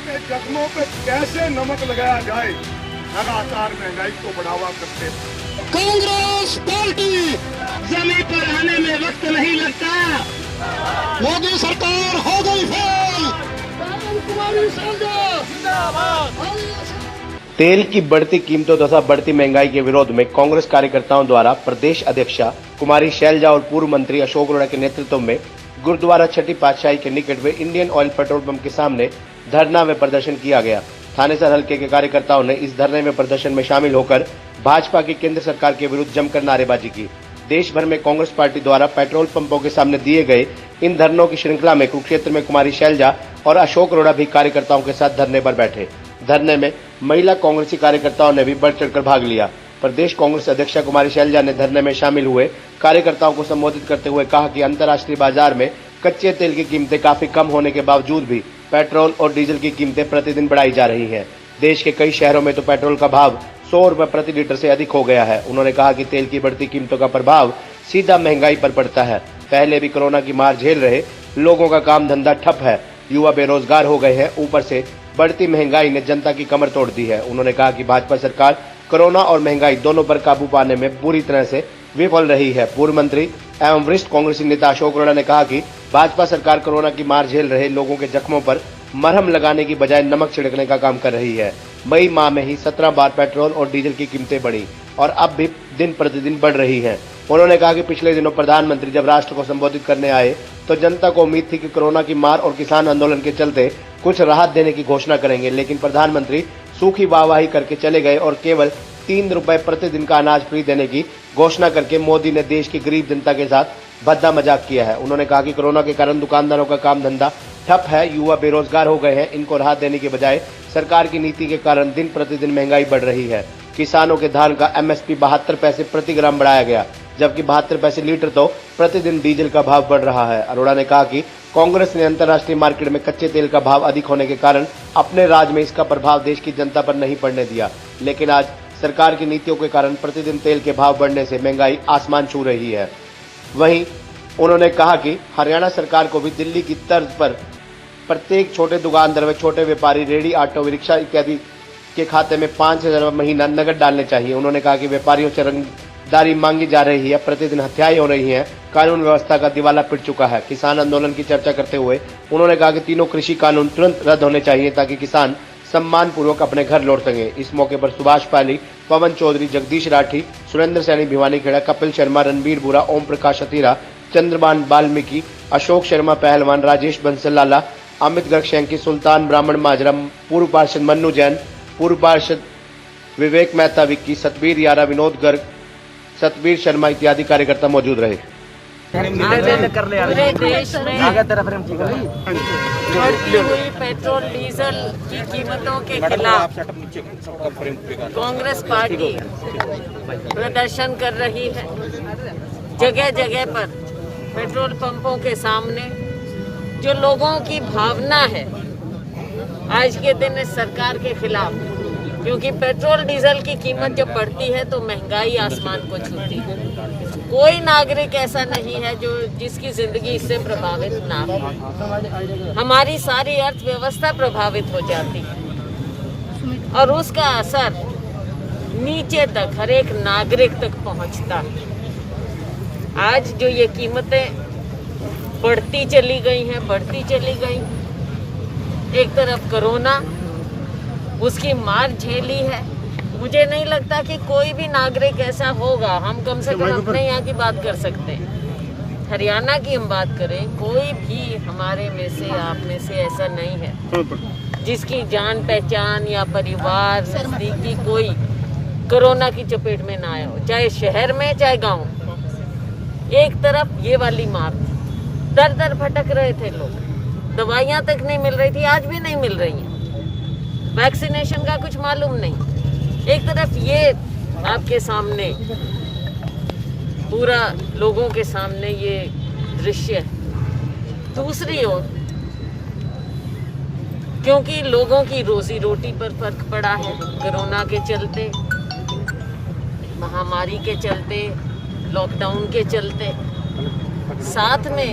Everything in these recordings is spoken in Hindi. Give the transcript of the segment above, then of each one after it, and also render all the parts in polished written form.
के जख्मों पे कैसे नमक लगाया जाए, लगातार महंगाई को बढ़ावा करते। कांग्रेस पार्टी जमीन पर आने में वक्त नहीं लगता। मोदी सरकार हो गई फेल। कुमारी तेल की बढ़ती कीमतों तथा बढ़ती महंगाई के विरोध में कांग्रेस कार्यकर्ताओं द्वारा प्रदेश अध्यक्षा कुमारी शैलजा और पूर्व मंत्री अशोक अरोड़ा के नेतृत्व में गुरुद्वारा छठी पातशाही के निकट में इंडियन ऑयल पेट्रोल पंप के सामने धरना व प्रदर्शन किया गया। थानेसर हल्के के कार्यकर्ताओं ने इस धरने में प्रदर्शन में शामिल होकर भाजपा की केंद्र सरकार के विरुद्ध जमकर नारेबाजी की। देश भर में कांग्रेस पार्टी द्वारा पेट्रोल पंपों के सामने दिए गए इन धरनों की श्रृंखला में कुरुक्षेत्र में कुमारी शैलजा और अशोक अरोड़ा भी कार्यकर्ताओं के साथ धरने पर बैठे। धरने में महिला कांग्रेसी कार्यकर्ताओं ने भी बढ़ चढ़कर भाग लिया। प्रदेश कांग्रेस अध्यक्षा कुमारी शैलजा ने धरने में शामिल हुए कार्यकर्ताओं को संबोधित करते हुए कहा कि अंतर्राष्ट्रीय बाजार में कच्चे तेल की कीमतें काफी कम होने के बावजूद भी पेट्रोल और डीजल की कीमतें प्रतिदिन बढ़ाई जा रही हैं। देश के कई शहरों में तो पेट्रोल का भाव 100 रुपए प्रति लीटर से अधिक हो गया है। उन्होंने कहा कि तेल की बढ़ती कीमतों का प्रभाव सीधा महंगाई पर पड़ता है। पहले भी कोरोना की मार झेल रहे लोगों का काम धंधा ठप है, युवा बेरोजगार हो गए हैं, ऊपर से बढ़ती महंगाई ने जनता की कमर तोड़ दी है। उन्होंने कहा कि भाजपा सरकार कोरोना और महंगाई दोनों पर काबू पाने में बुरी तरह से विफल रही है। पूर्व मंत्री एवं वरिष्ठ कांग्रेसी नेता अशोक अरोड़ा ने कहा कि भाजपा सरकार कोरोना की मार झेल रहे लोगों के जख्मों पर मरहम लगाने की बजाय नमक छिड़कने का काम कर रही है। मई माह में ही 17 बार पेट्रोल और डीजल की कीमतें बढ़ी और अब भी दिन प्रतिदिन बढ़ रही हैं। उन्होंने कहा कि पिछले दिनों प्रधानमंत्री जब राष्ट्र को संबोधित करने आए तो जनता को उम्मीद थी कि कोरोना की मार और किसान आंदोलन के चलते कुछ राहत देने की घोषणा करेंगे, लेकिन प्रधानमंत्री सूखी वाहवाही करके चले गए और केवल 3 रुपए प्रतिदिन का अनाज फ्री देने की घोषणा करके मोदी ने देश की गरीब जनता के साथ भद्दा मजाक किया है। उन्होंने कहा कि कोरोना के कारण दुकानदारों का काम धंधा ठप है, युवा बेरोजगार हो गए हैं। इनको राहत देने के बजाय सरकार की नीति के कारण दिन प्रतिदिन महंगाई बढ़ रही है। किसानों के धान का एमएसपी 72 पैसे प्रति ग्राम बढ़ाया गया, जबकि 72 पैसे लीटर तो प्रतिदिन डीजल का भाव बढ़ रहा है। अरोड़ा ने कहा कि कांग्रेस ने अंतर्राष्ट्रीय मार्केट में कच्चे तेल का भाव अधिक होने के कारण अपने राज में इसका प्रभाव देश की जनता पर नहीं पड़ने दिया, लेकिन आज सरकार की नीतियों के कारण प्रतिदिन तेल के भाव बढ़ने से महंगाई आसमान छू रही है। वहीं उन्होंने कहा कि हरियाणा सरकार को भी दिल्ली की तर्ज पर प्रत्येक छोटे दुकानदार व छोटे व्यापारी, रेहड़ी, ऑटो रिक्शा इत्यादि के खाते में 5,000 रुपये महीना नकद डालने चाहिए। उन्होंने कहा कि व्यापारियों से रंगदारी मांगी जा रही है, प्रतिदिन हत्याएं हो रही हैं, कानून व्यवस्था का दिवाला पिट चुका है। किसान आंदोलन की चर्चा करते हुए उन्होंने कहा कि तीनों कृषि कानून तुरंत रद्द होने चाहिए ताकि किसान सम्मान पूर्वक अपने घर लौट सके। इस मौके पर सुभाष पाली, पवन चौधरी, जगदीश राठी, सुरेंद्र सैनी भिवानी खेड़ा, कपिल शर्मा, रणबीर बुरा, ओम प्रकाश अतीरा, चंद्रबान वाल्मीकि, अशोक शर्मा पहलवान, राजेश बंसलाला, अमित गर्ग शैंकी, सुल्तान ब्राह्मण माजरा, पूर्व पार्षद मन्नू जैन, पूर्व पार्षद विवेक मेहता, विक्की, सतबीर यारा, विनोद गर्ग, सतबीर शर्मा इत्यादि कार्यकर्ता मौजूद रहे। पूरे देश में बढ़ती हुई पेट्रोल डीजल की कीमतों के खिलाफ कांग्रेस पार्टी प्रदर्शन कर रही है। जगह जगह पर पेट्रोल पंपों के सामने जो लोगों की भावना है आज के दिन इस सरकार के खिलाफ, क्योंकि पेट्रोल डीजल की कीमत जब बढ़ती है तो महंगाई आसमान को छूती है। कोई नागरिक ऐसा नहीं है जो जिसकी जिंदगी इससे प्रभावित ना हो। हमारी सारी अर्थव्यवस्था प्रभावित हो जाती है और उसका असर नीचे तक, हर एक नागरिक तक पहुंचता है। आज जो ये कीमतें बढ़ती चली गई हैं, एक तरफ कोरोना, उसकी मार झेली है। मुझे नहीं लगता कि कोई भी नागरिक ऐसा होगा, हम कम से कम अपने यहाँ की बात कर सकते हैं, हरियाणा की हम बात करें, कोई भी हमारे में से, आप में से ऐसा नहीं है जिसकी जान पहचान या परिवार नजदीकी कोई कोरोना की चपेट में ना आया हो, चाहे शहर में चाहे गांव। एक तरफ ये वाली मार, दर दर भटक रहे थे लोग, दवाइयाँ तक नहीं मिल रही थी, आज भी नहीं मिल रही हैं, वैक्सीनेशन का कुछ मालूम नहीं। एक तरफ ये आपके सामने, पूरा लोगों के सामने ये दृश्य है। दूसरी ओर क्योंकि लोगों की रोजी रोटी पर फर्क पड़ा है कोरोना के चलते, महामारी के चलते, लॉकडाउन के चलते, साथ में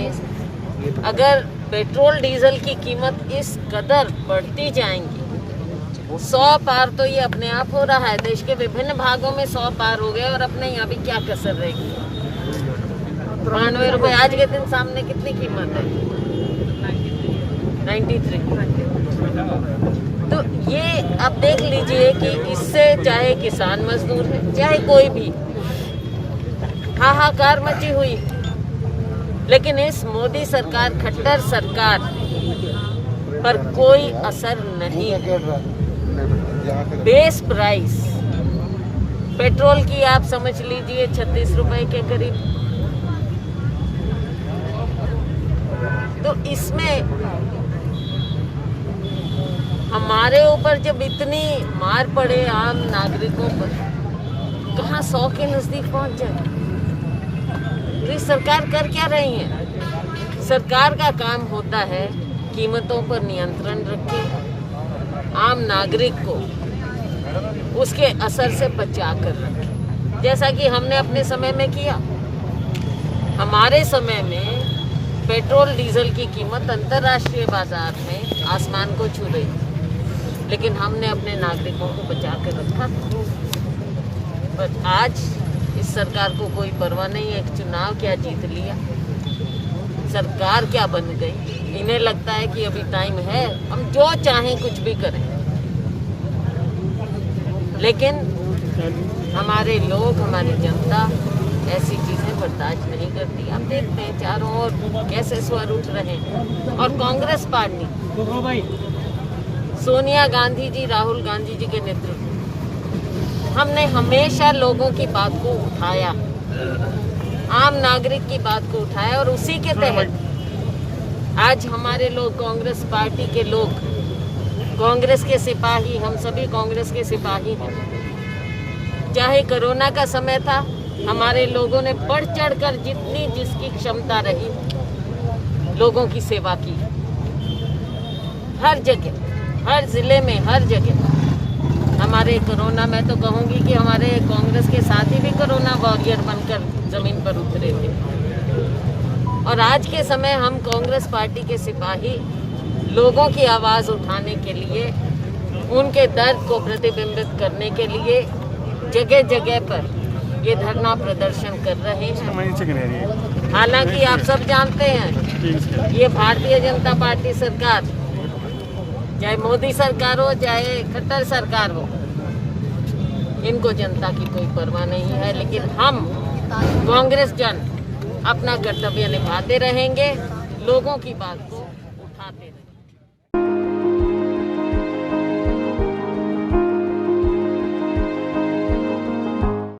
अगर पेट्रोल डीजल की कीमत इस कदर बढ़ती जाएंगी, 100 पार तो ये अपने आप हो रहा है। देश के विभिन्न भागों में 100 पार हो गए और अपने यहाँ भी क्या कसर रहेगी। 92 रुपए आज के दिन सामने कितनी कीमत है? 93। तो ये आप देख लीजिए कि इससे चाहे किसान मजदूर है, चाहे कोई भी, हाहाकार मची हुई, लेकिन इस मोदी सरकार, खट्टर सरकार पर कोई असर नहीं है। बेस प्राइस पेट्रोल की आप समझ लीजिए 36 रुपए के करीब। तो इसमें हमारे ऊपर जब इतनी मार पड़े आम नागरिकों पर, कहाँ 100 के नजदीक पहुंच जाए। ये सरकार कर क्या रही है? सरकार का काम होता है कीमतों पर नियंत्रण रखे, आम नागरिक को उसके असर से बचा कर रखे, जैसा कि हमने अपने समय में किया। हमारे समय में पेट्रोल डीजल की कीमत अंतर्राष्ट्रीय बाजार में आसमान को छू रही, लेकिन हमने अपने नागरिकों को बचा कर रखा। पर आज इस सरकार को कोई परवाह नहीं है। एक चुनाव क्या जीत लिया, सरकार क्या बन गई। इन्हें लगता है कि अभी टाइम है, हम जो चाहें कुछ भी करें, लेकिन हमारे लोग, हमारी जनता ऐसी चीजें बर्दाश्त नहीं करती। आप देखते हैं चारों ओर कैसे स्वर उठ रहे हैं। और कांग्रेस पार्टी, सोनिया गांधी जी, राहुल गांधी जी के नेतृत्व, हमने हमेशा लोगों की बात को उठाया, आम नागरिक की बात को उठाया, और उसी के तहत आज हमारे लोग, कांग्रेस पार्टी के लोग, कांग्रेस के सिपाही, हम सभी कांग्रेस के सिपाही हैं। चाहे कोरोना का समय था, हमारे लोगों ने बढ़ चढ़कर जितनी जिसकी क्षमता रही लोगों की सेवा की। हर जगह, हर जिले में, हर जगह हमारे कोरोना, मैं तो कहूँगी कि हमारे कांग्रेस के साथी भी कोरोना वॉरियर बनकर जमीन पर उतरे थे। और आज के समय हम कांग्रेस पार्टी के सिपाही लोगों की आवाज़ उठाने के लिए, उनके दर्द को प्रतिबिंबित करने के लिए जगह जगह पर ये धरना प्रदर्शन कर रहे हैं। हालांकि आप सब जानते हैं, ये भारतीय जनता पार्टी सरकार, चाहे मोदी सरकार हो, चाहे खट्टर सरकार हो, इनको जनता की कोई परवाह नहीं है। लेकिन हम कांग्रेस जन अपना कर्तव्य निभाते रहेंगे, लोगों की बात को